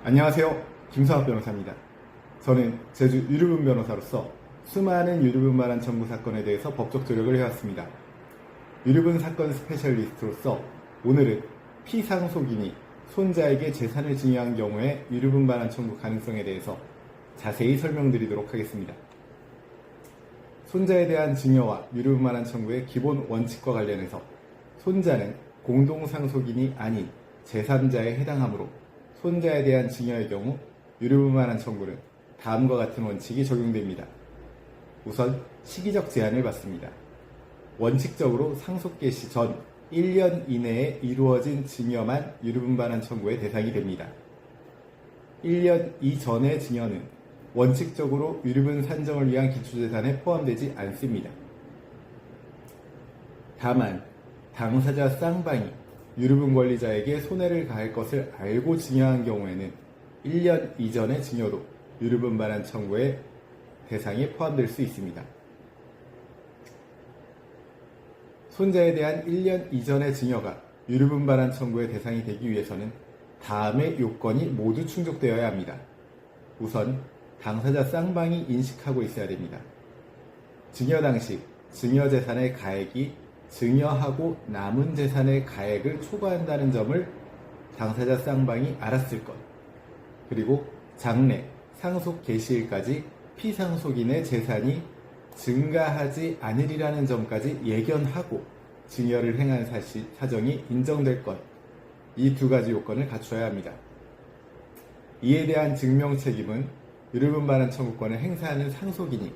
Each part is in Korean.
안녕하세요. 김사업 변호사입니다. 저는 제주 유류분 변호사로서 수많은 유류분 반환 청구 사건에 대해서 법적 조력을 해왔습니다. 유류분 사건 스페셜리스트로서 오늘은 피상속인이 손자에게 재산을 증여한 경우에 유류분 반환 청구 가능성에 대해서 자세히 설명드리도록 하겠습니다. 손자에 대한 증여와 유류분 반환 청구의 기본 원칙과 관련해서 손자는 공동상속인이 아닌 제3자에 해당하므로 손자에 대한 증여의 경우 유류분 반환 청구는 다음과 같은 원칙이 적용됩니다. 우선 시기적 제한을 받습니다. 원칙적으로 상속 개시 전 1년 이내에 이루어진 증여만 유류분 반환 청구의 대상이 됩니다. 1년 이전의 증여는 원칙적으로 유류분 산정을 위한 기초재산에 포함되지 않습니다. 다만 당사자 쌍방이 유류분 권리자에게 손해를 가할 것을 알고 증여한 경우에는 1년 이전의 증여도 유류분 반환 청구의 대상에 포함될 수 있습니다. 손자에 대한 1년 이전의 증여가 유류분 반환 청구의 대상이 되기 위해서는 다음의 요건이 모두 충족되어야 합니다. 우선 당사자 쌍방이 인식하고 있어야 됩니다. 증여 당시 증여재산의 가액이 증여하고 남은 재산의 가액을 초과한다는 점을 당사자 쌍방이 알았을 것, 그리고 장래 상속 개시일까지 피상속인의 재산이 증가하지 않으리라는 점까지 예견하고 증여를 행한 사정이 인정될 것, 이 두 가지 요건을 갖춰야 합니다. 이에 대한 증명 책임은 유류분 반환 청구권을 행사하는 상속인이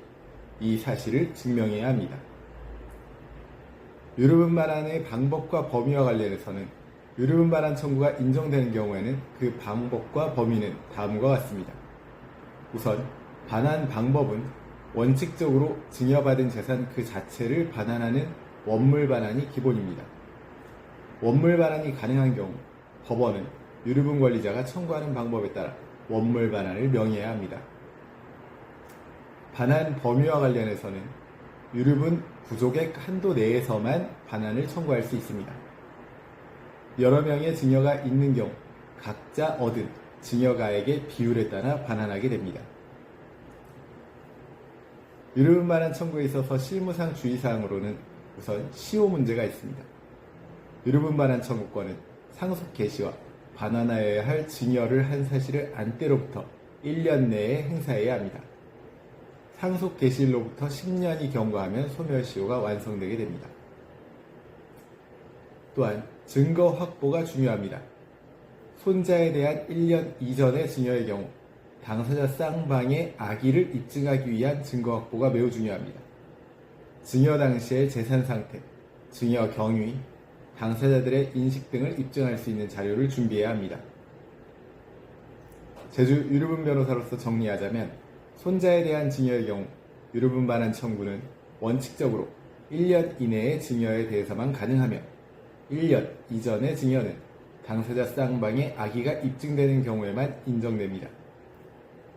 이 사실을 증명해야 합니다. 유류분 반환의 방법과 범위와 관련해서는 유류분 반환 청구가 인정되는 경우에는 그 방법과 범위는 다음과 같습니다. 우선 반환 방법은 원칙적으로 증여받은 재산 그 자체를 반환하는 원물 반환이 기본입니다. 원물 반환이 가능한 경우 법원은 유류분 권리자가 청구하는 방법에 따라 원물 반환을 명의해야 합니다. 반환 범위와 관련해서는 유류분 부족액 한도 내에서만 반환을 청구할 수 있습니다. 여러 명의 증여가 있는 경우 각자 얻은 증여가액의 비율에 따라 반환하게 됩니다. 유류분 반환 청구에 있어서 실무상 주의사항으로는 우선 시효 문제가 있습니다. 유류분 반환 청구권은 상속 개시와 반환하여야 할 증여를 한 사실을 안 때로부터 1년 내에 행사해야 합니다. 상속 개시일로부터 10년이 경과하면 소멸시효가 완성되게 됩니다. 또한 증거 확보가 중요합니다. 손자에 대한 1년 이전의 증여의 경우 당사자 쌍방의 악의를 입증하기 위한 증거 확보가 매우 중요합니다. 증여 당시의 재산 상태, 증여 경위, 당사자들의 인식 등을 입증할 수 있는 자료를 준비해야 합니다. 제주 유류분 변호사로서 정리하자면 손자에 대한 증여의 경우 유류분 반환 청구는 원칙적으로 1년 이내의 증여에 대해서만 가능하며 1년 이전의 증여는 당사자 쌍방의 악의가 입증되는 경우에만 인정됩니다.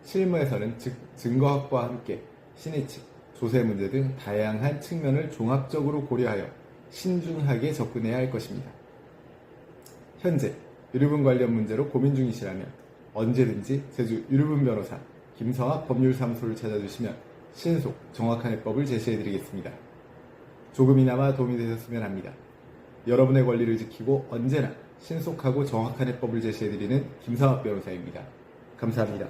실무에서는 즉 증거 확보와 함께 신의 측, 조세 문제 등 다양한 측면을 종합적으로 고려하여 신중하게 접근해야 할 것입니다. 현재 유류분 관련 문제로 고민 중이시라면 언제든지 제주 유류분 변호사 김성학 법률사무소를 찾아주시면 신속, 정확한 해법을 제시해드리겠습니다. 조금이나마 도움이 되셨으면 합니다. 여러분의 권리를 지키고 언제나 신속하고 정확한 해법을 제시해드리는 김성학 변호사입니다. 감사합니다.